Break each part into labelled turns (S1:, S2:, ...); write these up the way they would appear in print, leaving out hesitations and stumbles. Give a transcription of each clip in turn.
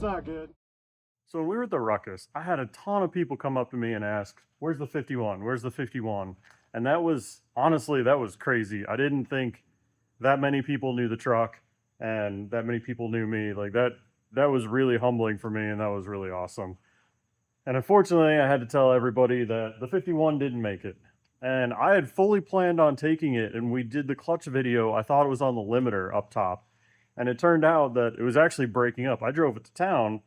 S1: not good.
S2: So when we were at the Ruckus, I had a ton of people come up to me and ask, "Where's the 51? Where's the 51?" And that was honestly that was crazy. I didn't think that many people knew the truck and that many people knew me. Like that was really humbling for me and that was really awesome. And unfortunately, I had to tell everybody that the 51 didn't make it. And I had fully planned on taking it, and we did the clutch video. I thought it was on the limiter up top. And it turned out that it was actually breaking up. I drove it to town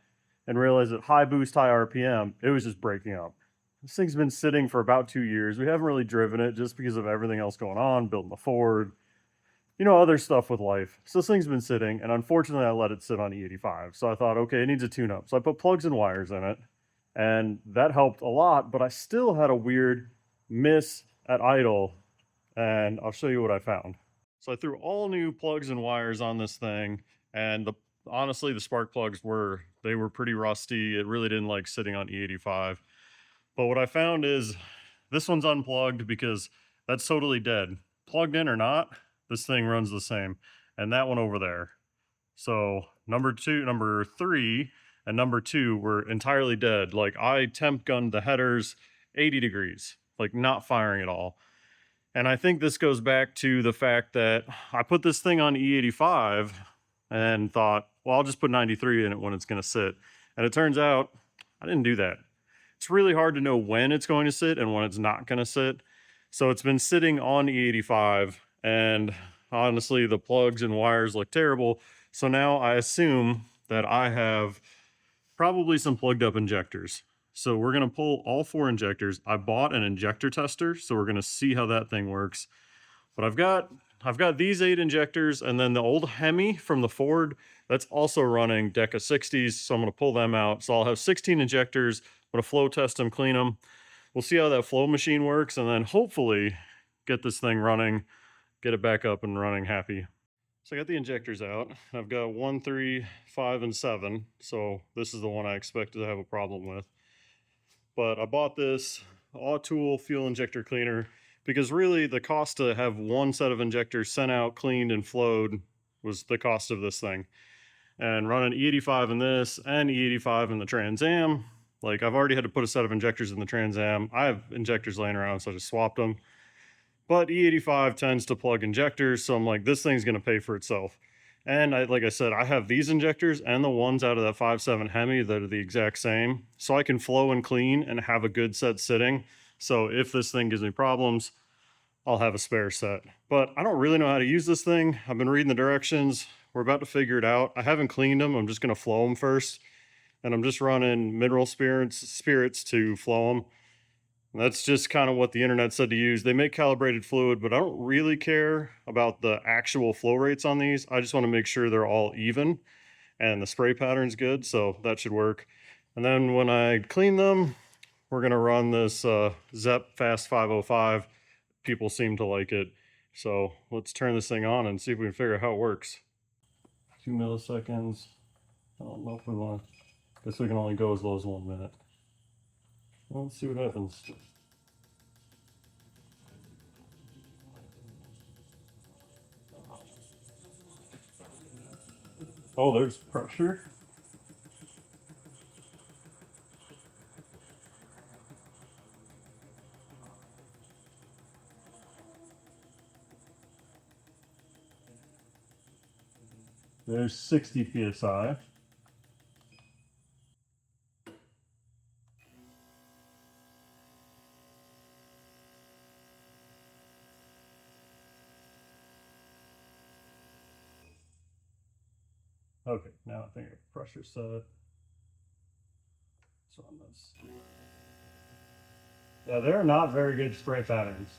S2: and realized that high boost, high RPM, it was just breaking up. This thing's been sitting for about 2 years. We haven't really driven it just because of everything else going on, building the Ford, other stuff with life. So this thing's been sitting, and unfortunately, I let it sit on E85. So I thought, okay, it needs a tune up. So I put plugs and wires in it, and that helped a lot, but I still had a weird miss at idle, and I'll show you what I found. So I threw all new plugs and wires on this thing, and honestly, the spark plugs were pretty rusty. It really didn't like sitting on E85. But what I found is this one's unplugged because that's totally dead. Plugged in or not, this thing runs the same. And that one over there. So number 3, and number 2 were entirely dead. Like I temp gunned the headers 80 degrees, like not firing at all. And I think this goes back to the fact that I put this thing on E85 and thought, well, I'll just put 93 in it when it's going to sit. And it turns out I didn't do that. It's really hard to know when it's going to sit and when it's not going to sit. So it's been sitting on E85, and honestly, the plugs and wires look terrible. So now I assume that I have probably some plugged up injectors. So we're going to pull all 4 injectors. I bought an injector tester, so we're going to see how that thing works. But I've got these 8 injectors, and then the old Hemi from the Ford, that's also running Deca 60s, so I'm going to pull them out. So I'll have 16 injectors. I'm going to flow test them, clean them. We'll see how that flow machine works, and then hopefully get this thing running, get it back up and running happy. So I got the injectors out. I've got 1, 3, 5, and 7. So this is the one I expected to have a problem with. But I bought this Tool fuel injector cleaner because really the cost to have one set of injectors sent out, cleaned, and flowed was the cost of this thing. And running E85 in this and E85 in the Trans Am, like I've already had to put a set of injectors in the Trans Am. I have injectors laying around, so I just swapped them. But E85 tends to plug injectors, so I'm like, this thing's going to pay for itself. And like I said, I have these injectors and the ones out of that 5.7 Hemi that are the exact same, so I can flow and clean and have a good set sitting. So if this thing gives me problems, I'll have a spare set. But I don't really know how to use this thing. I've been reading the directions. We're about to figure it out. I haven't cleaned them. I'm just going to flow them first. And I'm just running mineral spirits to flow them. That's just kind of what the internet said to use. They make calibrated fluid, but I don't really care about the actual flow rates on these. I just want to make sure they're all even and the spray pattern's good, so that should work. And then when I clean them, we're gonna run this Zep Fast 505. People seem to like it. So let's turn this thing on and see if we can figure out how it works. 2 milliseconds. I don't know if we want, guess we can only go as low as 1 minute. Well, let's see what happens. Oh, there's pressure. There's 60 psi. Okay, now I think I have pressure set. So on this. Yeah, they're not very good spray patterns.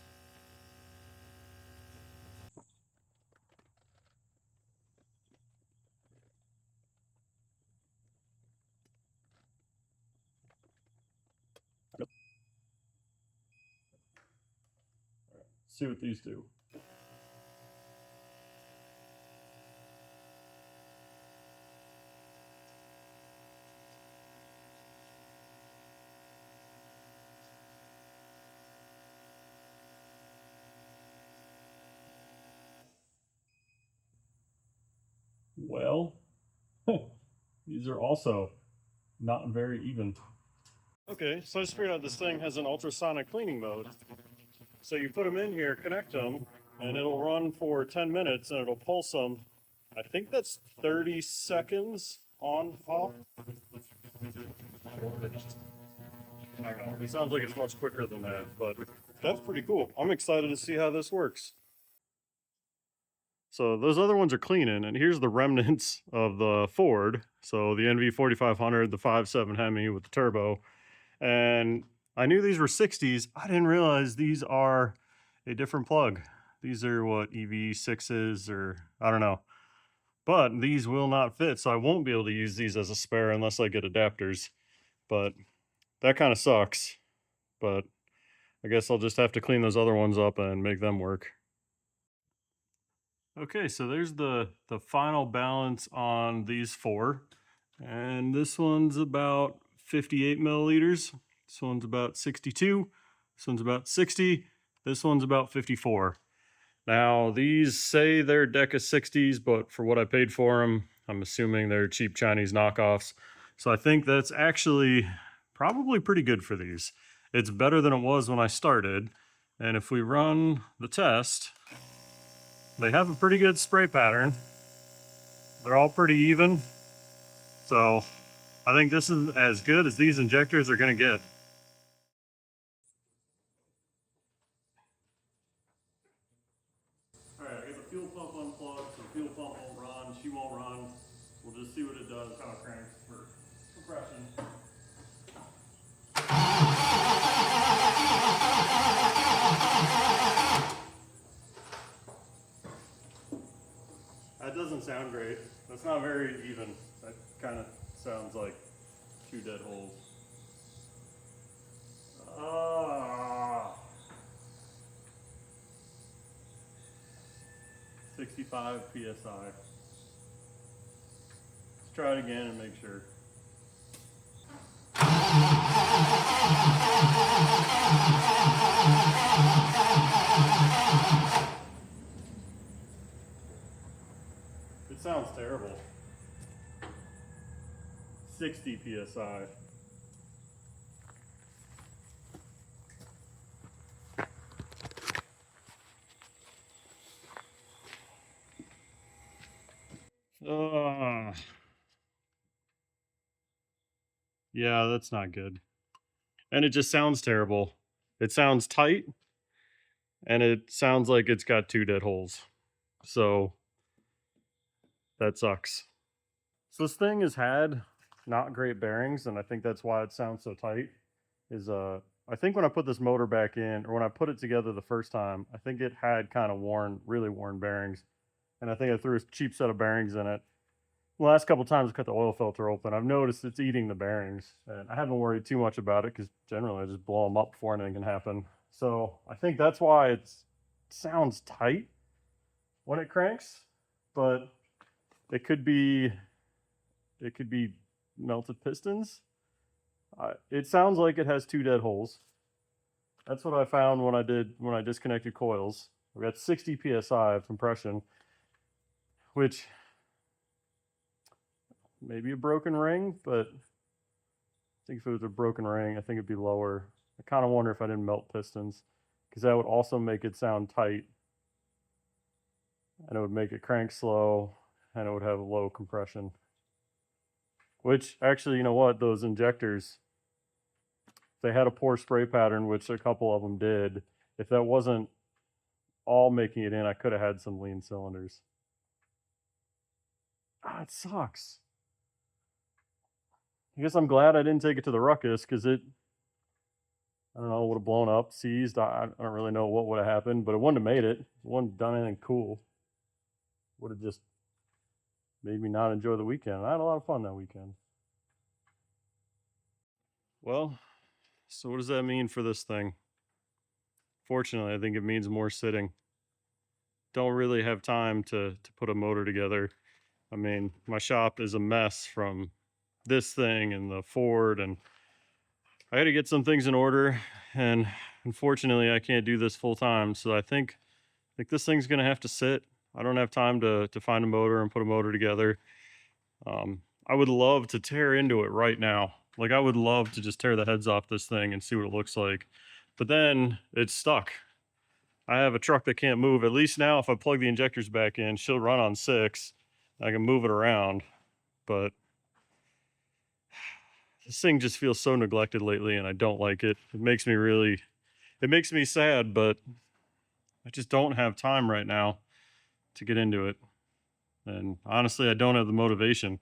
S2: Yep. All right, see what these do. Well, These are also not very even. Okay, so I just figured out this thing has an ultrasonic cleaning mode. So you put them in here, connect them, and it'll run for 10 minutes and it'll pulse them. I think that's 30 seconds on off. It sounds like it's much quicker than that, but that's pretty cool. I'm excited to see how this works. So those other ones are cleaning, and here's the remnants of the Ford. So the NV 4500, the 5.7 Hemi with the turbo. And I knew these were 60s. I didn't realize these are a different plug. These are what, EV6s or I don't know. But these will not fit, so I won't be able to use these as a spare unless I get adapters. But that kind of sucks. But I guess I'll just have to clean those other ones up and make them work. Okay, so there's the final balance on these four. And this one's about 58 milliliters. This one's about 62. This one's about 60. This one's about 54. Now, these say they're Deca 60s, but for what I paid for them, I'm assuming they're cheap Chinese knockoffs. So I think that's actually probably pretty good for these. It's better than it was when I started. And if we run the test, they have a pretty good spray pattern. They're all pretty even. So I think this is as good as these injectors are going to get. All right, I got the fuel pump unplugged, so the fuel pump won't run. She won't run. We'll just see what it does, how it cranks for compression. That doesn't sound great. That's not very even. That kind of sounds like two dead holes. 65 psi. Let's try it again and make sure. It sounds terrible. 60 psi. Yeah, that's not good. And it just sounds terrible. It sounds tight, and it sounds like it's got two dead holes. So that sucks. So this thing has had not great bearings, and I think that's why it sounds so tight. I think when I put this motor back in, or when I put it together the first time, I think it had kind of really worn bearings. And I think I threw a cheap set of bearings in it. The last couple times I cut the oil filter open, I've noticed it's eating the bearings. And I haven't worried too much about it because generally I just blow them up before anything can happen. So I think that's why it sounds tight when it cranks, but it could be melted pistons. It sounds like it has two dead holes. That's what I found when I disconnected coils. We got 60 psi of compression, which maybe a broken ring, but I think if it was a broken ring, I think it'd be lower. I kind of wonder if I didn't melt pistons, because that would also make it sound tight, and it would make it crank slow, and it would have low compression. Which actually, you know what, those injectors, they had a poor spray pattern, which a couple of them did. If that wasn't all making it in, I could have had some lean cylinders. It sucks. I guess I'm glad I didn't take it to the Ruckus, because I don't know, would have blown up, seized. I don't really know what would have happened, but it wouldn't have made it. It wouldn't have done anything cool. Would have just made me not enjoy the weekend. I had a lot of fun that weekend. Well, so what does that mean for this thing? Fortunately, I think it means more sitting. Don't really have time to put a motor together. I mean, my shop is a mess from this thing and the Ford, and I got to get some things in order, and unfortunately I can't do this full time. So I think this thing's going to have to sit. I don't have time to find a motor and put a motor together. I would love to tear into it right now. Like, I would love to just tear the heads off this thing and see what it looks like. But then it's stuck. I have a truck that can't move. At least now, if I plug the injectors back in, she'll run on 6. I can move it around. But this thing just feels so neglected lately, and I don't like it. It makes me sad, but I just don't have time right now to get into it. And honestly, I don't have the motivation.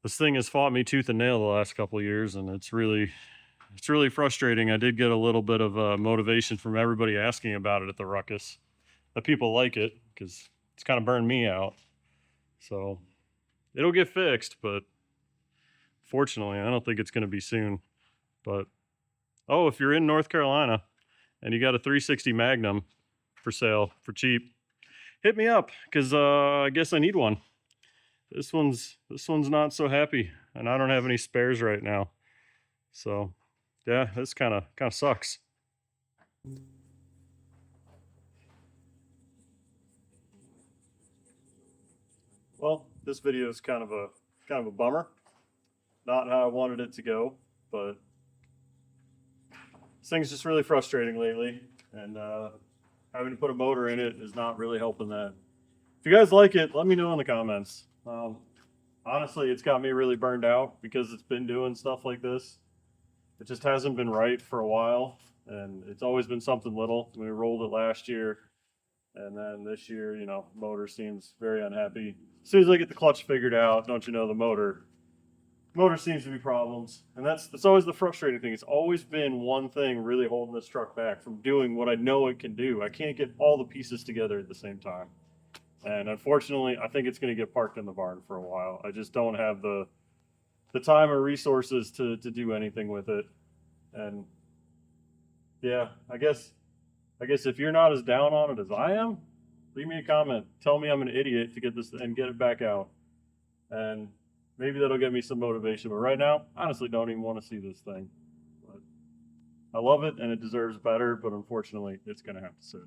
S2: This thing has fought me tooth and nail the last couple of years, and it's really frustrating. I did get a little bit of motivation from everybody asking about it at the Ruckus, that people like it, because it's kind of burned me out. So it'll get fixed, but fortunately, I don't think it's going to be soon. But oh, if you're in North Carolina and you got a 360 Magnum for sale for cheap, hit me up, because I guess I need one. This one's not so happy, and I don't have any spares right now. So yeah, this kind of sucks. Well, this video is kind of a bummer. Not how I wanted it to go, but this thing's just really frustrating lately, and having to put a motor in it is not really helping that. If you guys like it, let me know in the comments. Honestly, it's got me really burned out because it's been doing stuff like this. It just hasn't been right for a while, and it's always been something little. We rolled it last year, and then this year, motor seems very unhappy. As soon as I get the clutch figured out, don't you know, the motor seems to be problems. And that's always the frustrating thing. It's always been one thing really holding this truck back from doing what I know it can do. I can't get all the pieces together at the same time. And unfortunately, I think it's going to get parked in the barn for a while. I just don't have the time or resources to do anything with it. And yeah, I guess if you're not as down on it as I am, leave me a comment. Tell me I'm an idiot to get this and get it back out. And maybe that'll get me some motivation. But right now, honestly, don't even want to see this thing. But I love it, and it deserves better, but unfortunately, it's going to have to sit.